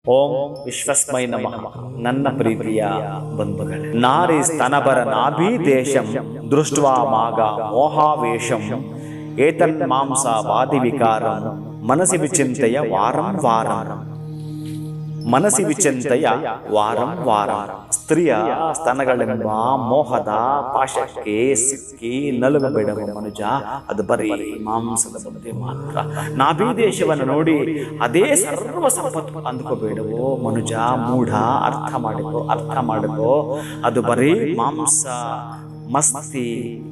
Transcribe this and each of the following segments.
ಓಂ ವಿಶ್ವಸ್ಮೈ ನಮಃ. ನನ್ನ ಪ್ರೀತಿಯ ಬಂಧುಗಳೇ, ನಾರಿ ಸ್ತನಬರ ನಾಭಿ ದೇಶಂ ದೃಷ್ಟ್ವಾ ಮಾಗ ಮೋಹಾವೇಶಂ ಏತನ್ ಮಾಂಸ ವಾದಿ ವಿಕಾರಂ ಮನಸಿ ವಿಚಿಂತೆಯ ವಾರಂ ವಾರಂ. ಮನಸಿ ವಿಚಿಂತೆಯ ವಾರಂ ವಾರಂ. ಸ್ತ್ರೀಯ ಸ್ತನಗಳೆಂಬ ಮೋಹದ ಪಾಶಕ್ಕೆ ಸಿಕ್ಕಿ ನಲುಗಬೇಡವ ಮನುಜ, ಅದು ಬರೀ ಮಾಂಸದ ಬಗ್ಗೆ ಮಾತ್ರ. ನಾಭಿ ದೇಶವನ್ನು ನೋಡಿ ಅದೇ ಸರ್ವ ಸಂಪತ್ತು ಅಂದ್ಕೋಬೇಡವೋ ಮನುಜ, ಮೂಢ. ಅರ್ಥ ಮಾಡಿಕೋ. ಅದು ಬರೀ ಮಾಂಸ, ಮಸ್ತಿ,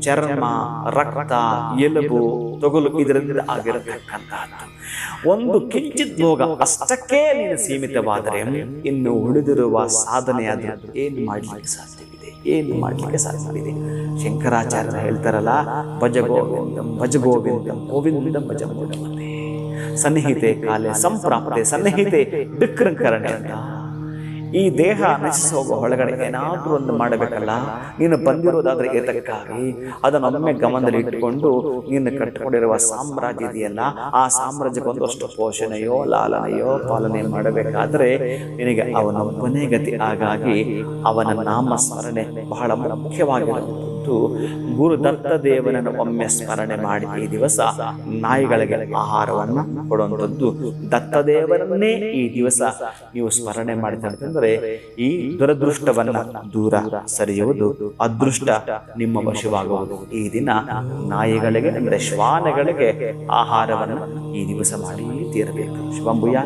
ಚರ್ಮ, ರಕ್ತ, ಎಲುಬು, ತೊಗಲು ಇದರಿಂದ ಆಗಿರತಕ್ಕಂತಹದ್ದು. ಒಂದು ಕಿಂಚಿತ್ ಭೋಗ ಅಷ್ಟಕ್ಕೆ ನೀನು ಸೀಮಿತವಾದರೆ ಇನ್ನು ಉಳಿದಿರುವ ಸಾಧನೆಯಾದ ಏನು ಮಾಡಲಿಕ್ಕೆ ಸಾಧ್ಯವಿದೆ? ಏನು ಮಾಡಲಿಕ್ಕೆ ಸಾಧ್ಯವಿದೆ? ಶಂಕರಾಚಾರ್ಯರು ಹೇಳ್ತಾರಲ್ಲ, ಭಜ ಗೋವಿಂದಂ ಭಜ ಗೋವಿಂದಂ ಗೋವಿಂದಂ ಭಜ ಮೂಢಮತೆ ಸನ್ನಿಹಿತೆ ಕಾಲೆ ಸಂಪ್ರಾಪ್ತೆ ಸನ್ನಿಹಿತೆ ವಿಕೃಂಕರಣೆ ಅಂತ. ಈ ದೇಹ ನಶಿಸಿ ಹೋಗೋ ಒಳಗಡೆ ಏನಾದ್ರೂ ಒಂದು ಮಾಡಬೇಕಲ್ಲ. ನೀನು ಬಂದಿರೋದಾದ್ರೆ ಏತಕ್ಕಾಗಿ ಅದನ್ನೊಮ್ಮೆ ಗಮನದಲ್ಲಿ ಇಟ್ಟುಕೊಂಡು ನೀನು ಕಟ್ಟಿಕೊಂಡಿರುವ ಸಾಮ್ರಾಜ್ಯ ಇದೆಯಲ್ಲ, ಆ ಸಾಮ್ರಾಜ್ಯಕ್ಕೊಂದಷ್ಟು ಪೋಷಣೆಯೋ ಲಾಲನೆಯೋ ಪಾಲನೆ ಮಾಡಬೇಕಾದ್ರೆ ನಿನಗೆ ಅವನೊಬ್ಬನೇ ಗತಿ. ಹಾಗಾಗಿ ಅವನ ನಾಮ ಸ್ಮರಣೆ ಬಹಳ ಮುಖ್ಯವಾಗಿರುವಂಥದ್ದು. ಗುರು ದತ್ತ ದೇವನನ್ನು ಒಮ್ಮೆ ಸ್ಮರಣೆ ಮಾಡಿ ಈ ದಿವಸ ನಾಯಿಗಳಿಗೆ ಆಹಾರವನ್ನು ಕೊಡುವಂಥದ್ದು. ದತ್ತದೇವರನ್ನೇ ಈ ದಿವಸ ನೀವು ಸ್ಮರಣೆ ಮಾಡಿದ್ರೆ ಈ ದುರದೃಷ್ಟವನ್ನ ದೂರ ಸರಿಯುವುದು, ಅದೃಷ್ಟ ನಿಮ್ಮ ವಶವಾಗುವುದು. ಈ ದಿನ ನಾಯಿಗಳಿಗೆ ಅಂದರೆ ಶ್ವಾನಗಳಿಗೆ ಆಹಾರವನ್ನು ಈ ದಿವಸ ಮಾಡಿ ತೀರಬೇಕು. ಶುಭಂಭೂಯ.